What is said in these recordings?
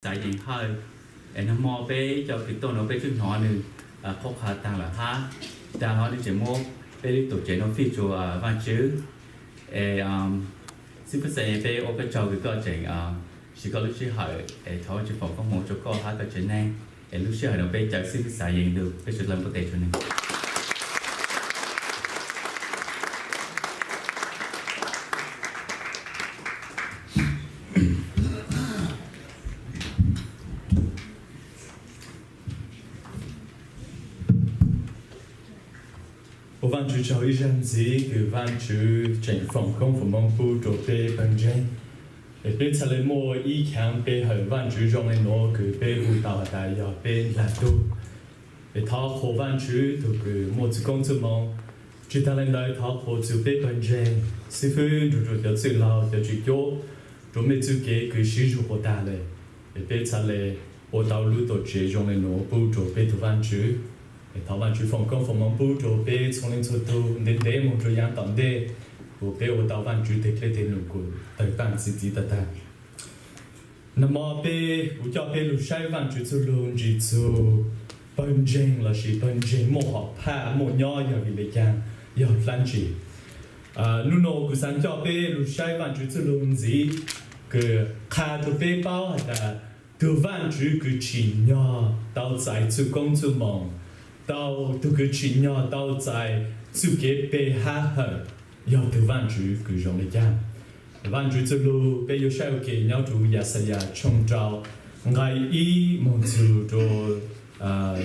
在沿海，毛被就佢多no被ขึ้นหอหนึ่งพกหาต่างละ哈，ต่างหอนี่จะโม被ตัวเจนฟิจูวันชื่อสิบเปอร์เซ็นต์被我被教育個正是個律師係頭一房個冇做個下個正呢，律師係no被就สิบสายยิงดู被สุดลำบากตัวนึง。Van tu cho ý dân gì cứ van tu chỉnh phòng công của mong phu đồ bê bằng chân để bê trả lời mua ý kháng bê hở van tu trong này nó cứ bê hù tạo đại ya bê là tu để thao khổ van tu tu cứ mua chữ công chữ mong chỉ ta lên đây thao khổ chữ bê bằng chân sư phụ rồi cho chữ lao cho chữ vô rồi mấy chữ kế cứ sử dụng của ta này để bê trả lời ô tàu lưu tổ chế trong này nó phu đồ bê tu van tu thảo văn chú phòng công phòng mong bù trổ bê trong linh số tu đến đế một trò giang tỏng đế của bê ô tàu văn chú tịch lê tên lục của tài văn sĩ tí tà ta nằm mò bê của cho bê lục sai văn chú chú luôn chỉ chú bần dên là chỉ bần dên một học hạ một nhỏ giờ vì lê chàng giờ lan chỉ nụ nô của sáng cho bê lục sai văn chú chú luôn gì cứ khá tu bê bao hả từ văn chú cứ chỉ nhỏ tao giải chú công chú mong tao tu cái chuyện nhỏ tao tại sự kế bê ha hở yêu từ văn chú cứ giống như vậy văn chú từ lúc bê yêu sao kế nhau tu ya sa ya trông trao ngày ý mong chú cho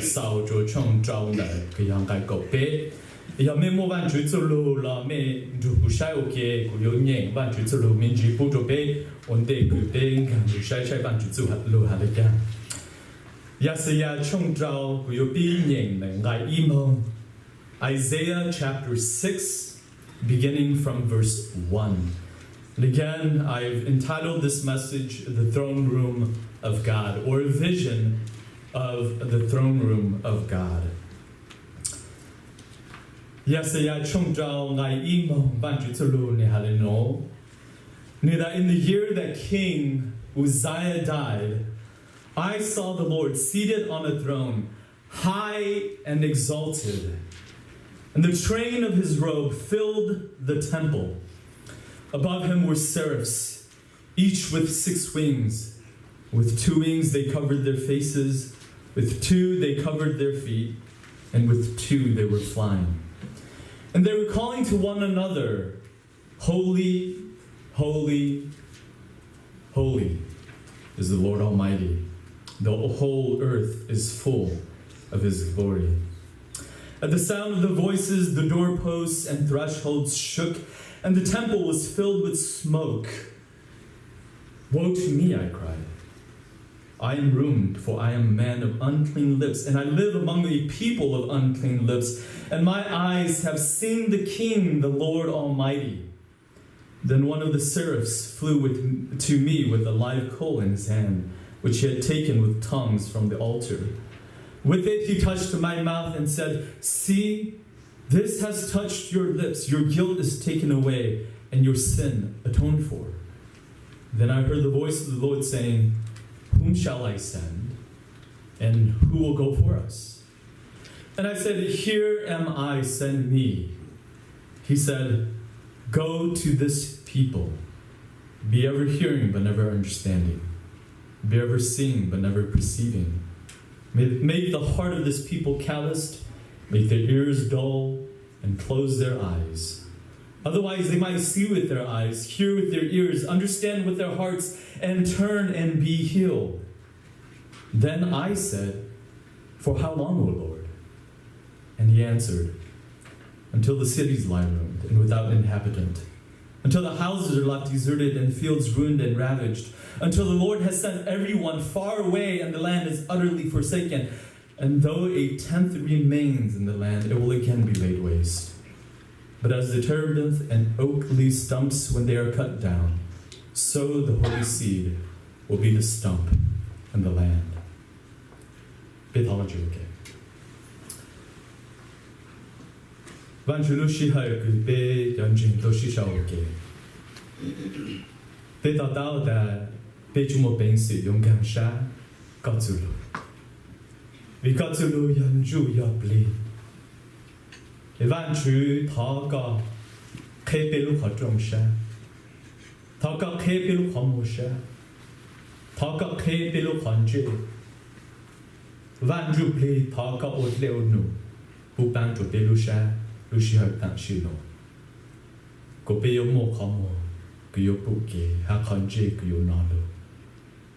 sau cho trông trao này cái yang cái cổ bê yêu mấy mua văn chú từ lúc là mấy chú不sao kế của yêu nhẹ văn chú từ lúc mình chỉ phụ cho bê ổn định cứ bê càng chú sai văn chú từ hạt lô hạt đấy Yasaya Chong Zhao Guyo Bi Nying Ngai Imong Isaiah chapter 6 beginning from verse 1. And again, I've entitled this message The Throne Room of God, or a vision of the throne room of God. Yasaya Chong Zhao Ngai Imong Ban Ju Tsulu Ne Halino. That in the year that King Uzziah died, I saw the Lord seated on a throne, high and exalted, and the train of his robe filled the temple. Above him were seraphs, each with 6 wings. With 2 wings they covered their faces, with 2 they covered their feet, and with 2 they were flying. And they were calling to one another, Holy, holy, holy is the Lord Almighty. The whole earth is full of his glory. At the sound of the voices, the doorposts and thresholds shook, and the temple was filled with smoke. Woe to me, I cried. I am ruined, for I am a man of unclean lips, and I live among a people of unclean lips, and my eyes have seen the King, the Lord Almighty. Then one of the seraphs flew to me with a live coal in his hand, which he had taken with tongues from the altar. With it he touched my mouth and said, See, this has touched your lips. Your guilt is taken away, and your sin atoned for. Then I heard the voice of the Lord saying, Whom shall I send? And who will go for us? And I said, Here am I, send me. He said, Go to this people. Be ever hearing, but never understanding. Be ever seeing, but never perceiving. Make the heart of this people calloused, make their ears dull, and close their eyes. Otherwise they might see with their eyes, hear with their ears, understand with their hearts, and turn and be healed. Then I said, For how long, O Lord? And he answered, Until the cities lie ruined and without inhabitant, until the houses are left deserted and fields ruined and ravaged, until the Lord has sent everyone far away and the land is utterly forsaken. And though a tenth remains in the land, it will again be laid waste. But as the terebinth and oak leave stumps when they are cut down, so the holy seed will be the stump and the land. Van chu lu shi hai ku be yan jin do shi shao ge. Be da dao da 被主我本事勇敢杀，告诉了，为告诉了人主要不离，一万主祷告，开被路好众生，祷告开被路好谋生，祷告开被路好罪，万主不离祷告我了怒，不帮助被路杀，路是很当虚了，个被有莫好莫。cứ yêu bù kê ha con chê cứ yêu nó luôn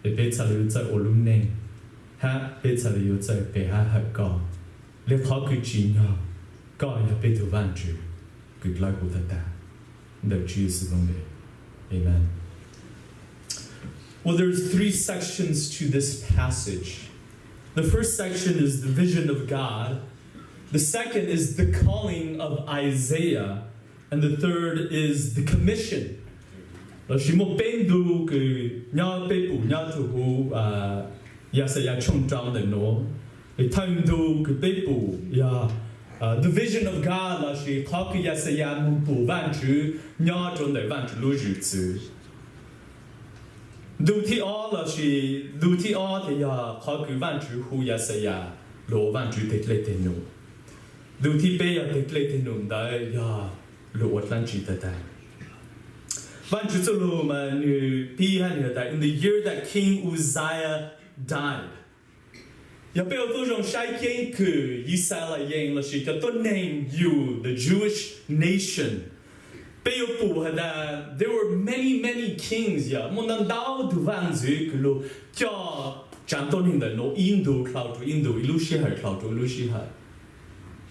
để bây giờ yêu chơi ô luôn nè ha bây giờ yêu chơi bé ha ha co nếu khó cứ chỉ nhỏ co là bây giờ van chữ cứ lại của ta đợi Chúa sử dụng để amen. Well, there's three sections to this passage. The first section is the vision of God. The second is the calling of Isaiah, and the third is the commission. Là chỉ một bên đủ cái nhau bên phụ nhau chủ hữu ya sẽ ya chung trong để nó để tham đủ cái bên phụ ya the vision of God là chỉ khó cái ya sẽ ya một phụ văn chữ nhau trong để văn chữ lưu chữ đủ thì ó là chỉ đủ thì ó thì ya khó cái văn chữ hữu ya sẽ ya lỗ văn chữ tết lệ tên nó đủ thì bây ya tết lệ tên nó đấy ya lỗ văn chữ tết đấy. In the year that King Uzziah died, the Jewish nation. There were many kings.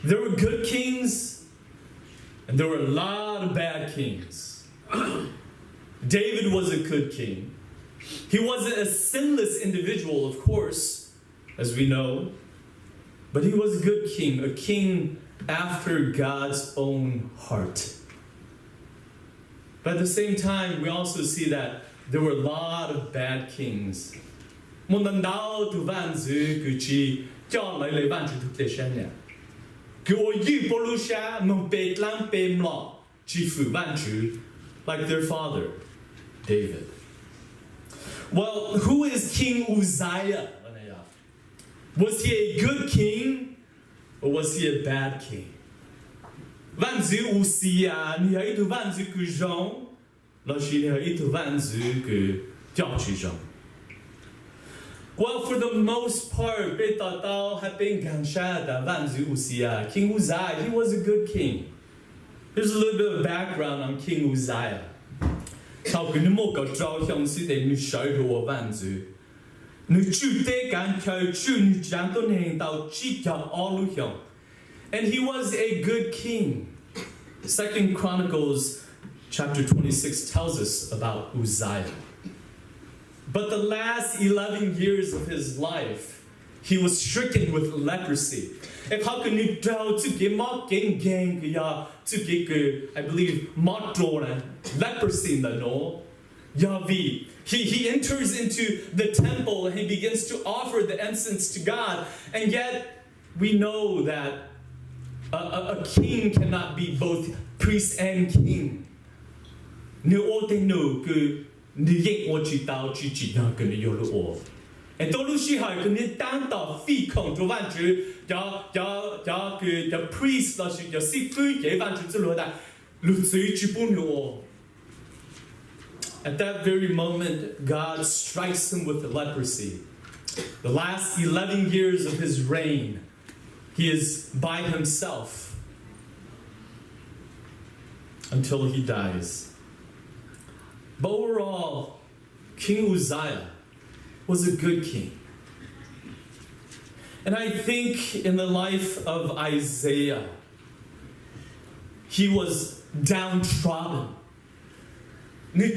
There were good kings, and there were a lot of bad kings. David was a good king. He wasn't a sinless individual, of course, as we know, but he was a good king, a king after God's own heart. But at the same time, we also see that there were a lot of bad kings. Like their father, David. Well, who is King Uzziah? Was he a good king or was he a bad king? Well, for the most part, King Uzziah, he was a good king. Here's a little bit of background on King Uzziah. And he was a good king. 2 Chronicles chapter 26 tells us about Uzziah. But the last 11 years of his life, he was stricken with leprosy. And how can you tell to get more gang to get I believe leprosy in the no Yavi. He enters into the temple and he begins to offer the incense to God, and yet we know that a king cannot be both priest and king. And the priest at that very moment, God strikes him with leprosy. The last 11 years of his reign, he is by himself until he dies. But overall, King Uzziah was a good king. And I think in the life of Isaiah, he was downtrodden. You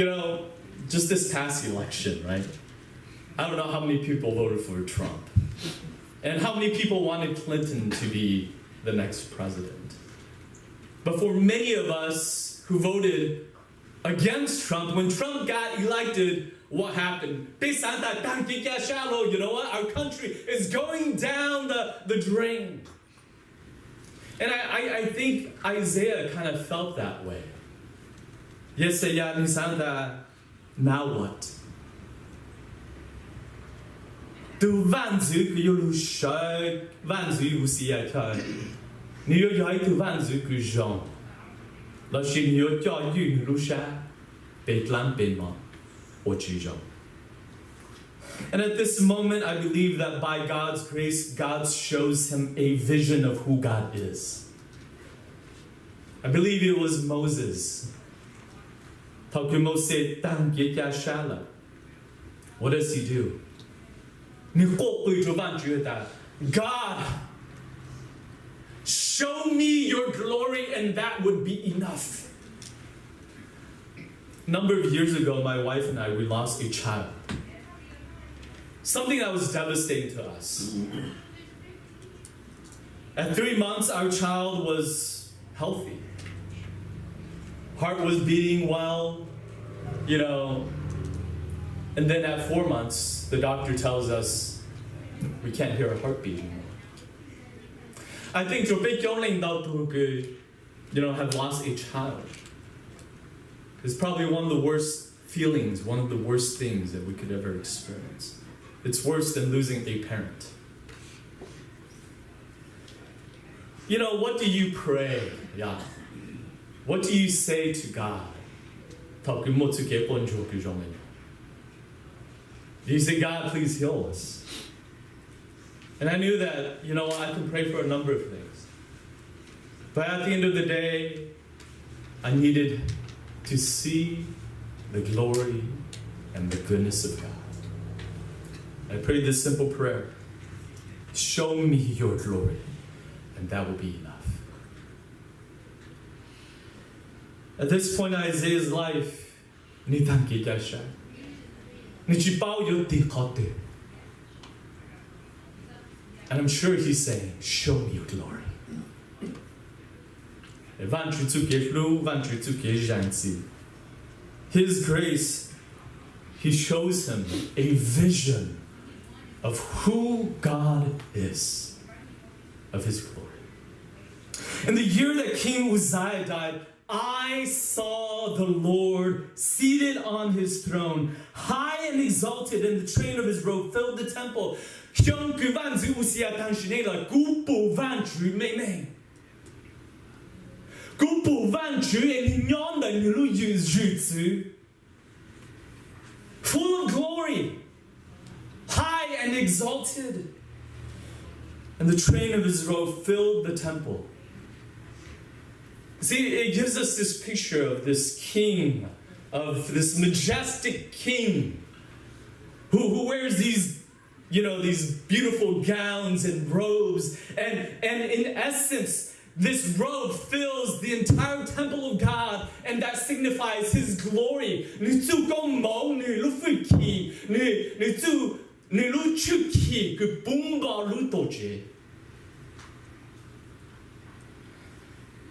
know, just this past election, right? I don't know how many people voted for Trump. And how many people wanted Clinton to be the next president. But for many of us who voted against Trump, when Trump got elected, what happened? You know what? Our country is going down the drain. And I think Isaiah kind of felt that way. Yesaya nisanda, now what? Du万族佢要路上，萬族有時係佢，你要喺度萬族佢上，老師你要教育你路上，被攔被罵，我知道。And at this moment, I believe that by God's grace, God shows him a vision of who God is. I believe it was Moses. What does he do? God, show me your glory and that would be enough. A number of years ago, my wife and I, we lost a child. Something that was devastating to us. At 3 months, our child was healthy. Heart was beating well, And then at 4 months, the doctor tells us we can't hear our heartbeat anymore. I think have lost a child is probably one of the worst feelings, one of the worst things that we could ever experience. It's worse than losing a parent. What do you pray? Yeah. What do you say to God? Do you say, God, please heal us? And I knew that, I can pray for a number of things. But at the end of the day, I needed to see the glory and the goodness of God. I prayed this simple prayer. Show me your glory, and that will be enough. At this point in Isaiah's life, and I'm sure he's saying, show me your glory. His grace, he shows him a vision of who God is, of his glory. In the year that King Uzziah died, I saw the Lord seated on his throne, high and exalted, and the train of his robe filled the temple. Full of glory, high and exalted. And the train of his robe filled the temple. See, it gives us this picture of this king, of this majestic king who wears these, these beautiful gowns and robes. And in essence, this robe fills the entire temple of God, and that signifies his glory.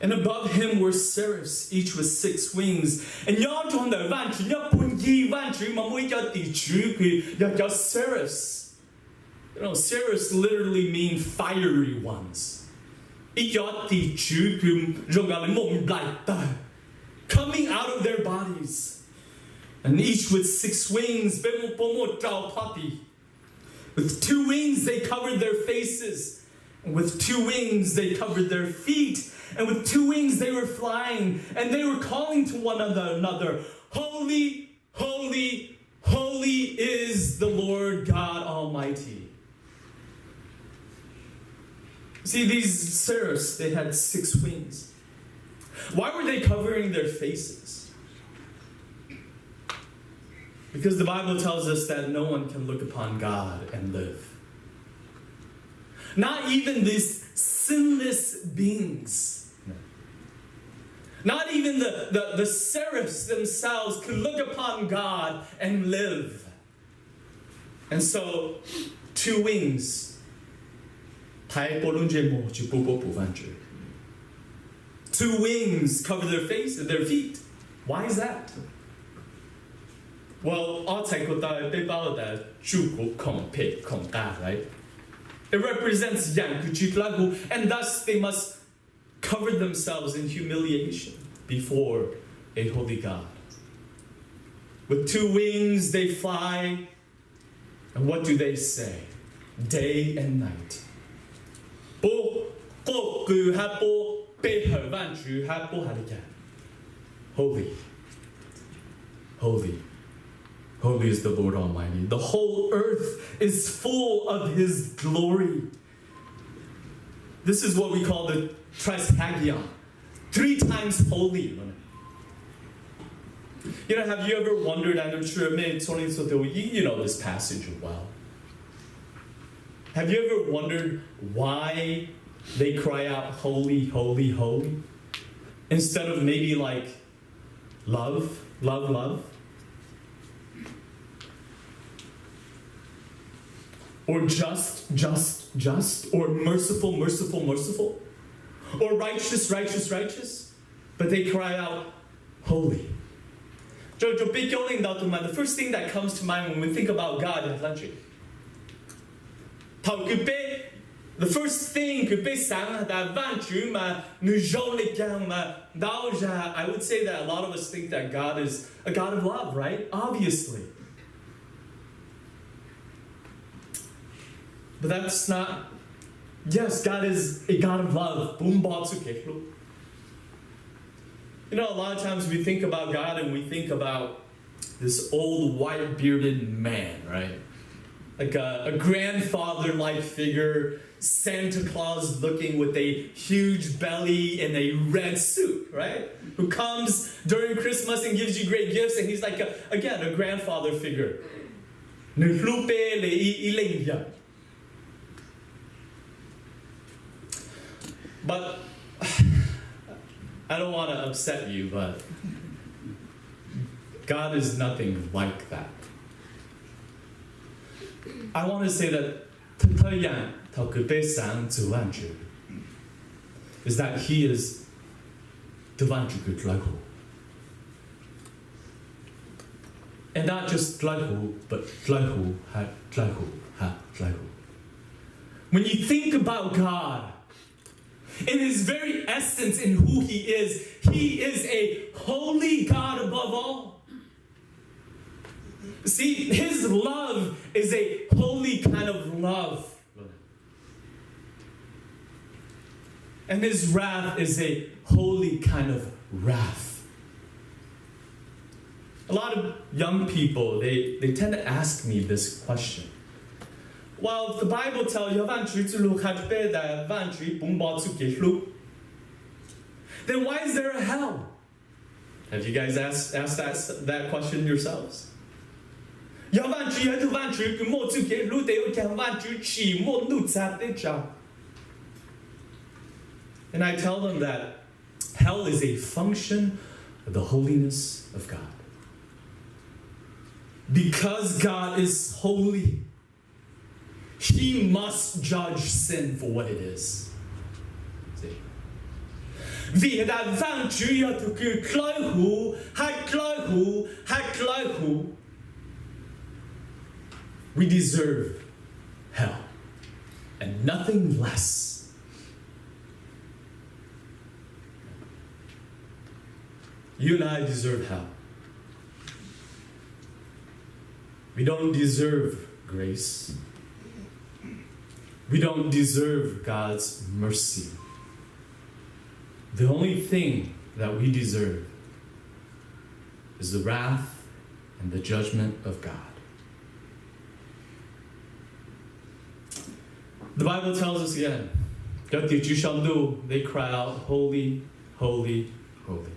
And above him were seraphs, each with 6 wings. And seraphs. Seraphs literally mean fiery ones. Coming out of their bodies. And each with 6 wings. With 2 wings they covered their faces. And with 2 wings they covered their feet. And with 2 wings they were flying. And they were calling to one another, Holy, holy, holy is the Lord God Almighty. See, these seraphs, they had 6 wings. Why were they covering their faces? Because the Bible tells us that no one can look upon God and live. Not even these sinless beings. Not even the seraphs themselves could look upon God and live. And so, 2 wings. 2 wings cover their face and their feet. Why is that? Well, right? It represents and thus they must covered themselves in humiliation before a holy God. With 2 wings they fly, and what do they say? Day and night. Holy, holy, holy is the Lord Almighty. The whole earth is full of His glory. This is what we call the Trisagion, 3 times holy. You know, have you ever wondered, and I'm sure you know this passage well. Have you ever wondered why they cry out, holy, holy, holy? Instead of maybe like, love, love, love? Or just, or merciful, merciful, merciful? Or righteous, righteous, righteous? But they cry out, holy. The first thing that comes to mind when we think about God is lunch. The first thing I would say that a lot of us think that God is a God of love, right? Obviously. But that's not... Yes, God is a God of love. You know, a lot of times we think about God and we think about this old white-bearded man, right? Like a grandfather-like figure, Santa Claus looking with a huge belly and a red suit, right? Who comes during Christmas and gives you great gifts, and he's like, again, a grandfather figure. But I don't want to upset you, but God is nothing like that. I want to say that is that He is and not just but when you think about God, in His very essence, in who He is a holy God above all. See, His love is a holy kind of love. And His wrath is a holy kind of wrath. A lot of young people, they tend to ask me this question. Well, if the Bible tells you then why is there a hell? Have you guys asked that question yourselves? And I tell them that hell is a function of the holiness of God. Because God is holy, He must judge sin for what it is. See? We deserve hell and nothing less. You and I deserve hell. We don't deserve grace. We don't deserve God's mercy. The only thing that we deserve is the wrath and the judgment of God. The Bible tells us again, they cry out, holy, holy, holy.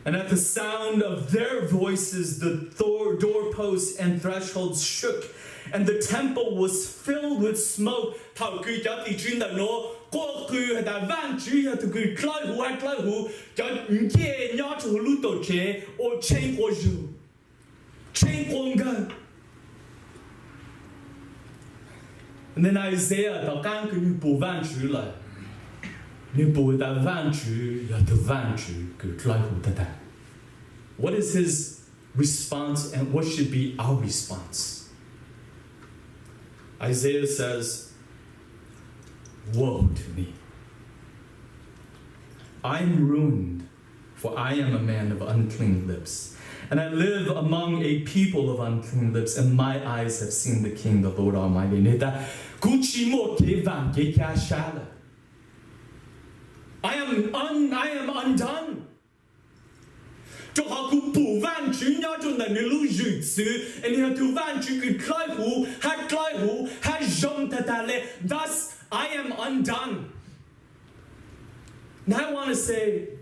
And at the sound of their voices, the doorposts and thresholds shook, and the temple was filled with smoke. And then Isaiah what is his response, and what should be our response? Isaiah says, woe to me. I'm ruined, for I am a man of unclean lips. And I live among a people of unclean lips, and my eyes have seen the King, the Lord Almighty. I am undone. 就好像不完全那种的路日子，你要就完全去开户，还开户，还用它的嘞。Thus, I am undone. And I want to say,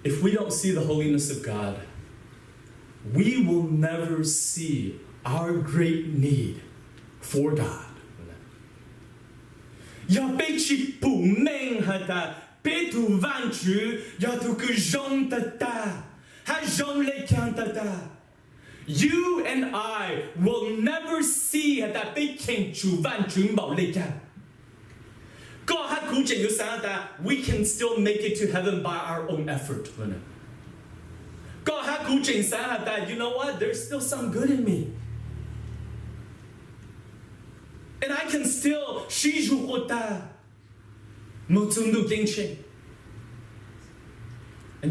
if we don't see the holiness of God, we will never see our great need for God. 要被去不明白的。别图完全要图个用得到，还用来看得到。You and I will never see that 被清楚完全冇嚟嘅。God had 估計要想that we can still make it to heaven by our own effort. God had 估計想that you know what? There's still some good in me. And I can still 記住我的。And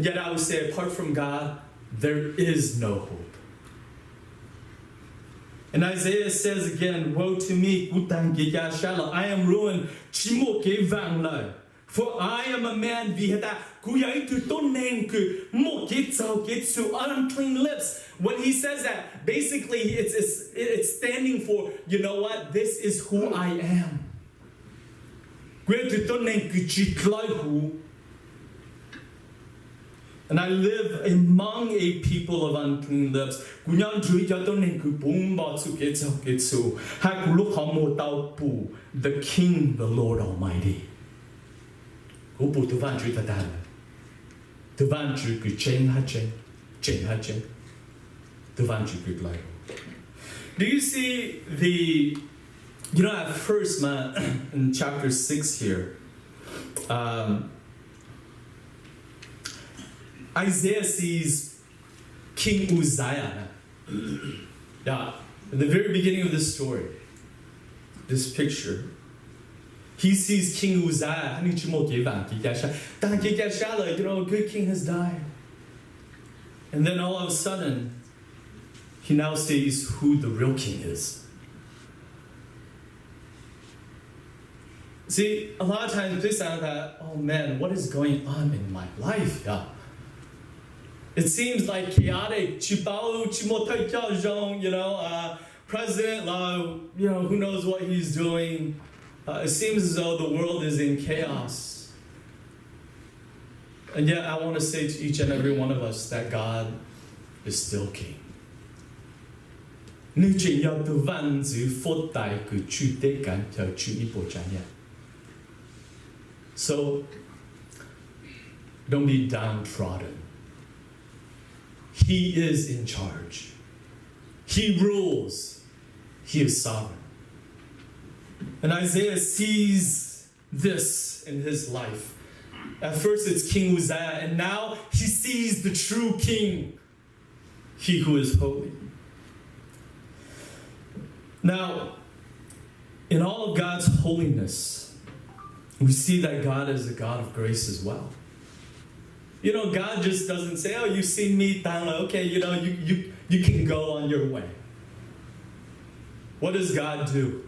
yet I would say, apart from God, there is no hope. And Isaiah says again, woe to me, I am ruined, for I am a man unclean lips. When he says that, basically it's standing for, you know what, this is who I am. And I live among a people of unclean lips. The King, the Lord Almighty. Do you see the... You know, at first, man, in chapter 6 here, Isaiah sees King Uzziah. Yeah, at the very beginning of this story, this picture, he sees King Uzziah. You know, a good king has died. And then all of a sudden, he now sees who the real king is. See, a lot of times we sound that, oh man, what is going on in my life? Yeah. It seems like chaotic. You know, president, you know, who knows what he's doing. It seems as though the world is in chaos. And yet I want to say to each and every one of us that God is still king. So, don't be downtrodden. He is in charge. He rules. He is sovereign. And Isaiah sees this in his life. At first it's King Uzziah, and now he sees the true king, he who is holy. Now, in all of God's holiness, we see that God is a God of grace as well. You know, God just doesn't say, oh, you see me down, okay, you know, you can go on your way. What does God do?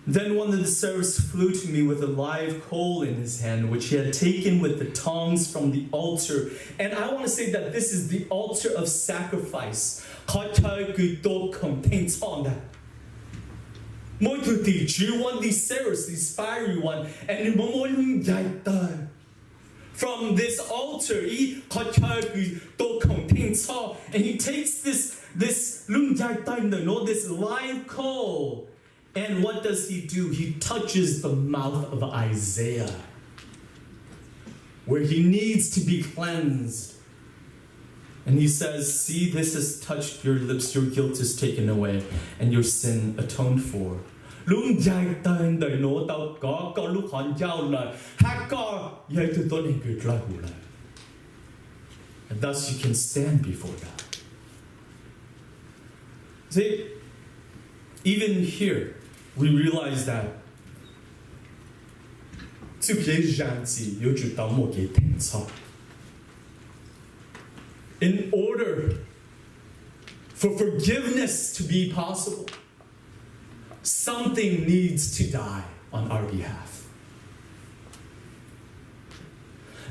Then one of the seraphs flew to me with a live coal in his hand, which he had taken with the tongs from the altar. And I want to say that this is the altar of sacrifice. One of these seraphs, these fiery one, and from this altar, and he takes this live coal, and what does he do? He touches the mouth of Isaiah, where he needs to be cleansed. And he says, see, this has touched your lips, your guilt is taken away, and your sin atoned for. And thus you can stand before God. See, even here, we realize that sự kế giang chỉ yếu chủ tao một cái thành sao. In order for forgiveness to be possible, something needs to die on our behalf.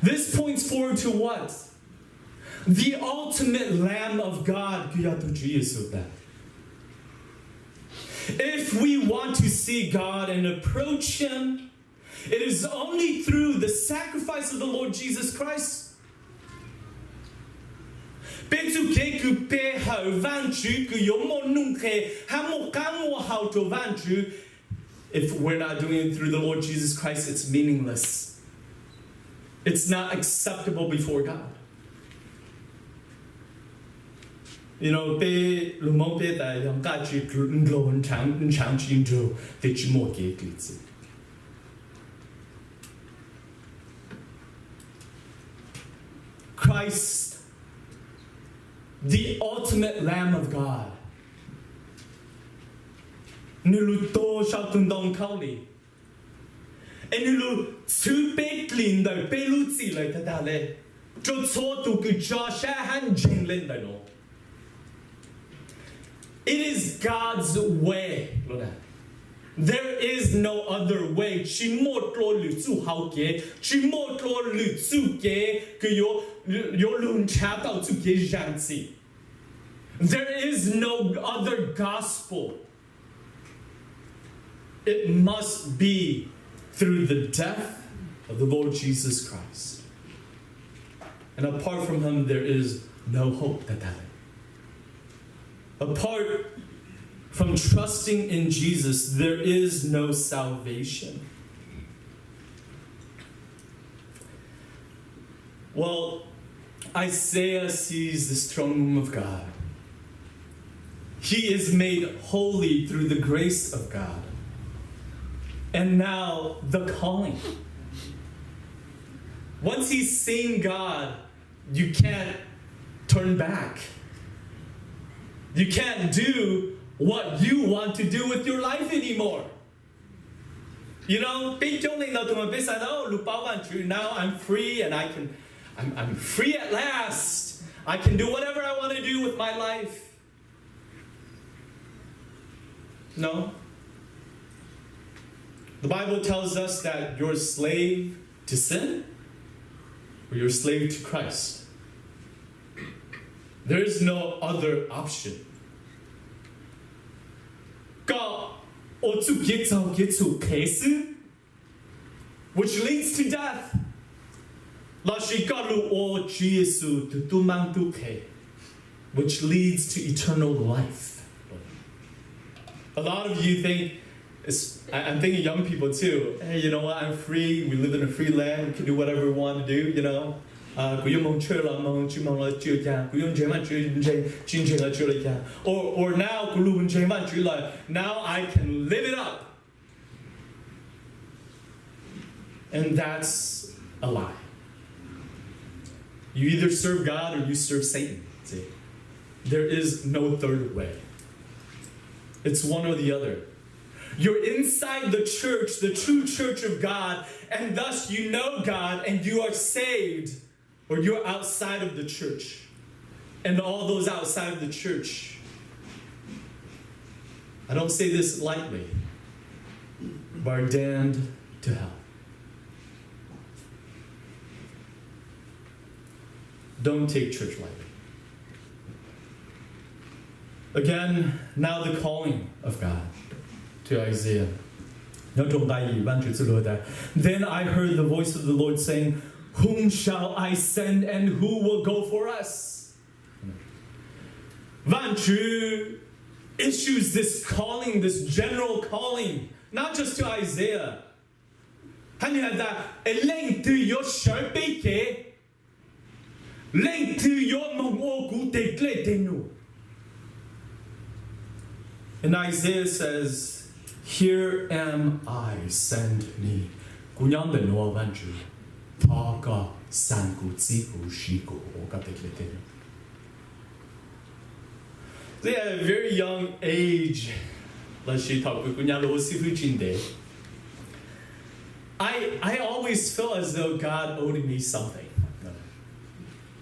This points forward to what? The ultimate Lamb of God. If we want to see God and approach Him, it is only through the sacrifice of the Lord Jesus Christ. If we're not doing it through the Lord Jesus Christ, it's meaningless. It's not acceptable before God. You know, Christ, the ultimate Lamb of God. Niluto Shaltundong Kauli. And Nilu two big clean the Belutzi like the Dale. Jotso to Josh and Jinglen Dino. It is God's way. There is no other way. Chimotlo Lutsu Hauke, Chimotlo Lutsuke, Yo Lun Chapel to Gijansi. There is no other gospel. It must be through the death of the Lord Jesus Christ. And apart from Him, there is no hope. Apart from trusting in Jesus, there is no salvation. Well, Isaiah sees this throne room of God. He is made holy through the grace of God. And now the calling. Once he's seen God, you can't turn back. You can't do what you want to do with your life anymore. You know, now I'm free and I'm free at last. I can do whatever I want to do with my life. No. The Bible tells us that you're a slave to sin or you're a slave to Christ. There is no other option. Which leads to death. Which leads to eternal life. A lot of you think, I'm thinking young people too, hey, you know what, I'm free, we live in a free land, we can do whatever we want to do, you know. Or now, now I can live it up. And that's a lie. You either serve God or you serve Satan. See? There is no third way. It's one or the other. You're inside the church, the true church of God, and thus you know God and you are saved. Or you're outside of the church. And all those outside of the church, I don't say this lightly, are damned to hell. Don't take church lightly. Again, now the calling of God to Isaiah. Then I heard the voice of the Lord saying, whom shall I send and who will go for us? Vanchu issues this calling, this general calling, not just to Isaiah. And Isaiah says, here am I, send me. At a very young age, I always felt as though God owed me something.